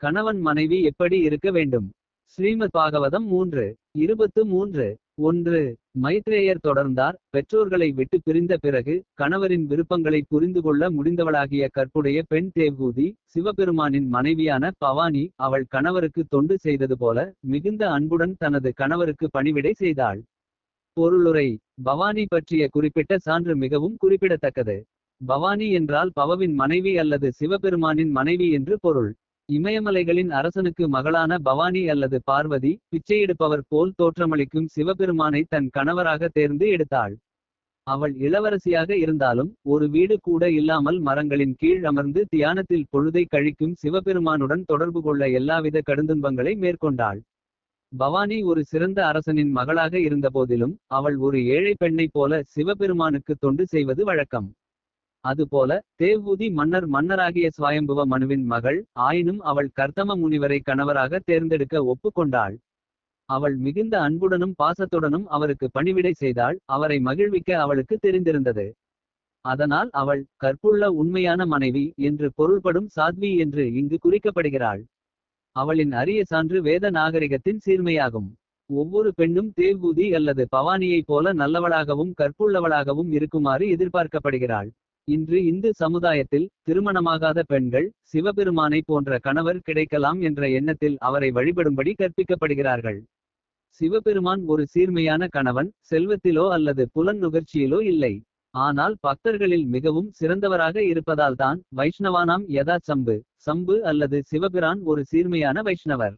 கணவன் மனைவி எப்படி இருக்க வேண்டும். ஸ்ரீமத் பாகவதம் 3:23. 1. மைத்ரேயர் தொடர்ந்தார். பெற்றோர்களை விட்டு பிரிந்த பிறகு கணவரின் விருப்பங்களை புரிந்துகொள்ள முடிந்தவளாகிய கற்புடைய பெண் தேவ்கூதி சிவபெருமானின் மனைவியான பவானி அவள் கணவருக்கு தொண்டு செய்தது போல மிகுந்த அன்புடன் தனது கணவருக்கு பணிவிடை செய்தாள். பொருளுரை. பவானி பற்றிய குறிப்பிட்ட சான்று மிகவும் குறிப்பிடத்தக்கது. பவானி என்றால் பவவின் மனைவி அல்லது சிவபெருமானின் மனைவி என்று பொருள். இமயமலைகளின் அரசனுக்கு மகளான பவானி அல்லது பார்வதி பிச்சையெடுப்பவர் போல் தோற்றமளிக்கும் சிவபெருமானை தன் கணவராக தேர்ந்து எடுத்தாள். அவள் இளவரசியாக இருந்தாலும் ஒரு வீடு கூட இல்லாமல் மரங்களின் கீழ் அமர்ந்து தியானத்தில் பொழுதை கழிக்கும் சிவபெருமானுடன் தொடர்பு கொள்ள எல்லாவித கடுந்துன்பங்களை மேற்கொண்டாள். பவானி ஒரு சிறந்த அரசனின் மகளாக இருந்தபோதிலும் அவள் ஒரு ஏழை பெண்ணைப் போல சிவபெருமானுக்கு தொண்டு செய்வது வழக்கம். அதுபோல தேவ்கூதி மன்னராகிய ஸ்வயம்புவ மனுவின் மகள் ஆயினும் அவள் கர்தம முனிவரை கணவராக தேர்ந்தெடுக்க ஒப்புக்கொண்டாள். அவள் மிகுந்த அன்புடனும் பாசத்துடனும் அவருக்கு பணிவிடை செய்தாள். அவரை மகிழ்விக்க அவளுக்கு தெரிந்திருந்தது. அதனால் அவள் கற்புள்ள உண்மையான மனைவி என்று பொருள்படும் சாத்வி என்று இங்கு குறிக்கப்படுகிறாள். அவளின் அரிய சான்று வேத நாகரிகத்தின் சீர்மையாகும். ஒவ்வொரு பெண்ணும் தேவ்கூதி அல்லது பவானியைப் போல நல்லவளாகவும் கற்புள்ளவளாகவும் இருக்குமாறு எதிர்பார்க்கப்படுகிறாள். இன்று இந்து சமுதாயத்தில் திருமணமாகாத பெண்கள் சிவபெருமானை போன்ற கணவர் கிடைக்கலாம் என்ற எண்ணத்தில் அவரை வழிபடும்படி கற்பிக்கப்படுகிறார்கள். சிவபெருமான் ஒரு சீர்மையான கணவன் செல்வத்திலோ அல்லது புலன் நுகர்ச்சியிலோ இல்லை. ஆனால் பக்தர்களில் மிகவும் சிறந்தவராக இருப்பதால் தான் வைஷ்ணவானாம் யதா சம்பு அல்லது சிவபிரான் ஒரு சீர்மையான வைஷ்ணவர்.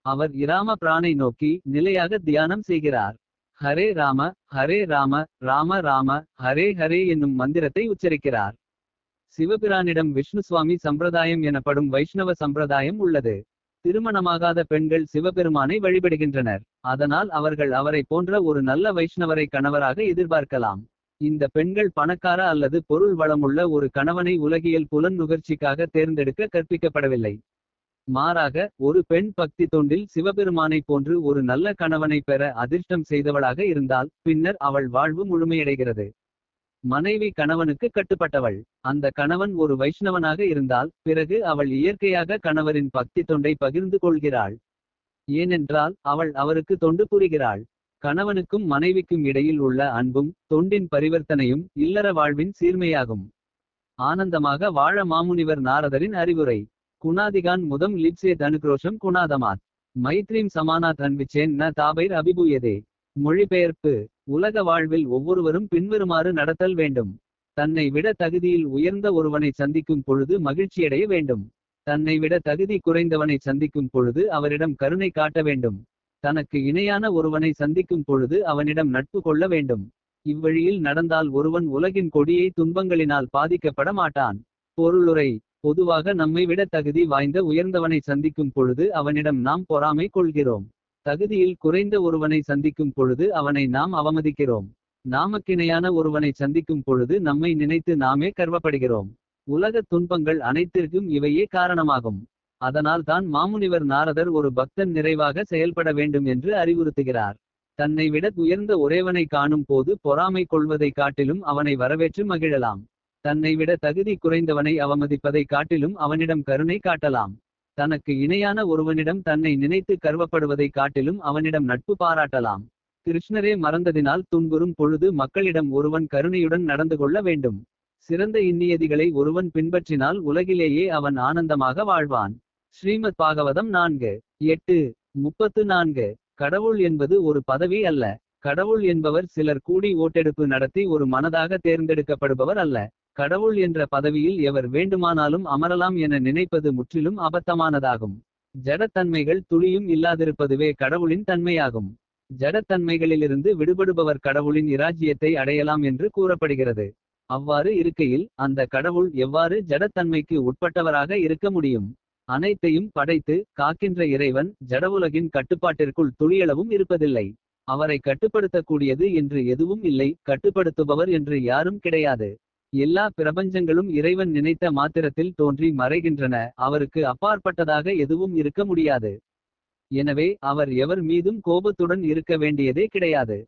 அவர் இராம பிரானை நோக்கி நிலையாக தியானம் செய்கிறார். ஹரே ராம ராம ராம ஹரே ஹரே என்னும் மந்திரத்தை உச்சரிக்கிறார். சிவபிரானிடம் விஷ்ணுசுவாமி சம்பிரதாயம் எனப்படும் வைஷ்ணவ சம்பிரதாயம் உள்ளது. திருமணமாகாத பெண்கள் சிவபெருமானை வழிபடுகின்றனர். அதனால் அவர்கள் அவரை போன்ற ஒரு நல்ல வைஷ்ணவரை கணவராக எதிர்பார்க்கலாம். இந்த பெண்கள் பணக்கார அல்லது பொருள் வளமுள்ள ஒரு கணவனை உலகியல் புலன் நுகர்ச்சிக்காக தேர்ந்தெடுக்க கற்பிக்கப்படவில்லை. மாறாக ஒரு பெண் பக்தி தொண்டில் சிவபெருமானை போன்று ஒரு நல்ல கணவனை பெற அதிர்ஷ்டம் செய்தவளாக இருந்தால் பின்னர் அவள் வாழ்வு முழுமையடைகிறது. மனைவி கணவனுக்கு கட்டுப்பட்டவள். அந்த கணவன் ஒரு வைஷ்ணவனாக இருந்தால் பிறகு அவள் இயற்கையாக கணவரின் பக்தி தொண்டை பகிர்ந்து கொள்கிறாள். ஏனென்றால் அவள் அவருக்கு தொண்டு புரிகிறாள். கணவனுக்கும் மனைவிக்கும் இடையில் உள்ள அன்பும் தொண்டின் பரிவர்த்தனையும் இல்லற வாழ்வின் சீர்மையாகும். ஆனந்தமாக வாழ மாமுனிவர் நாரதரின் அறிவுரை. குணாதிகான் முதம் லிப்சே தனுக்ரோஷம் குணாதமாத் மைத்ரீம் சமானாத் அன்விச்சேன் ந தாபைர் அபிபூயதே. மொழிபெயர்ப்பு. உலக வாழ்வில் ஒவ்வொருவரும் பின்வருமாறு நடத்தல் வேண்டும். தன்னை விட தகுதியில் உயர்ந்த ஒருவனை சந்திக்கும் பொழுது மகிழ்ச்சியடைய வேண்டும். தன்னை விட தகுதி குறைந்தவனை சந்திக்கும் பொழுது அவரிடம் கருணை காட்ட வேண்டும். தனக்கு இணையான ஒருவனை சந்திக்கும் பொழுது அவனிடம் நட்பு கொள்ள வேண்டும். இவ்வழியில் நடந்தால் ஒருவன் உலகின் கொடியை துன்பங்களினால் பாதிக்கப்பட மாட்டான். பொருளுரை. பொதுவாக நம்மை விட தகுதி வாய்ந்த உயர்ந்தவனை சந்திக்கும் பொழுது அவனிடம் நாம் பொறாமை கொள்கிறோம். தகுதியில் குறைந்த ஒருவனை சந்திக்கும் பொழுது அவனை நாம் அவமதிக்கிறோம். நாமக்கிணையான ஒருவனை சந்திக்கும் பொழுது நம்மை நினைத்து நாமே கர்வப்படுகிறோம். உலகத் துன்பங்கள் அனைத்திற்கும் இவையே காரணமாகும். அதனால் தான் மாமுனிவர் நாரதர் ஒரு பக்தன் நிறைவாக செயல்பட வேண்டும் என்று அறிவுறுத்துகிறார். தன்னை விட உயர்ந்த ஒரேவனை காணும் போது பொறாமை கொள்வதை காட்டிலும் அவனை வரவேற்று மகிழலாம். தன்னை விட தகுதி குறைந்தவனை அவமதிப்பதை காட்டிலும் அவனிடம் கருணை காட்டலாம். தனக்கு இணையான ஒருவனிடம் தன்னை நினைத்து கர்வப்படுவதை காட்டிலும் அவனிடம் நட்பு பாராட்டலாம். கிருஷ்ணரே மறந்ததினால் துன்புறும் பொழுது மக்களிடம் ஒருவன் கருணையுடன் நடந்து கொள்ள வேண்டும். சிறந்த இந்நியதிகளை ஒருவன் பின்பற்றினால் உலகிலேயே அவன் ஆனந்தமாக வாழ்வான். ஸ்ரீமத் பாகவதம் 4:8-34. கடவுள் என்பது ஒரு பதவி அல்ல. கடவுள் என்பவர் சிலர் கூடி ஓட்டெடுப்பு நடத்தி ஒரு மனதாக தேர்ந்தெடுக்கப்படுபவர் அல்ல. கடவுள் என்ற பதவியில் எவர் வேண்டுமானாலும் அமரலாம் என நினைப்பது முற்றிலும் அபத்தமானதாகும். ஜடத்தன்மைகள் துளியும் இல்லாதிருப்பதுவே கடவுளின் தன்மையாகும். ஜடத்தன்மைகளிலிருந்து விடுபடுபவர் கடவுளின் இராஜ்யத்தை அடையலாம் என்று கூறப்படுகிறது. அவ்வாறு இருக்கையில் அந்த கடவுள் எவ்வாறு ஜடத்தன்மைக்கு உட்பட்டவராக இருக்க முடியும். அனைத்தையும் படைத்து காக்கின்ற இறைவன் ஜடவுலகின் கட்டுப்பாட்டிற்குள் துளியளவும் இருப்பதில்லை. அவரை கட்டுப்படுத்தக்கூடியது என்று எதுவும் இல்லை. கட்டுப்படுத்துபவர் என்று யாரும் கிடையாது. எல்லா பிரபஞ்சங்களும் இறைவன் நினைத்த மாத்திரத்தில் தோன்றி மறைகின்றன. அவருக்கு அப்பாற்பட்டதாக எதுவும் இருக்க முடியாது. எனவே அவர் எவர் மீதும் கோபத்துடன் இருக்க வேண்டியதே கிடையாது.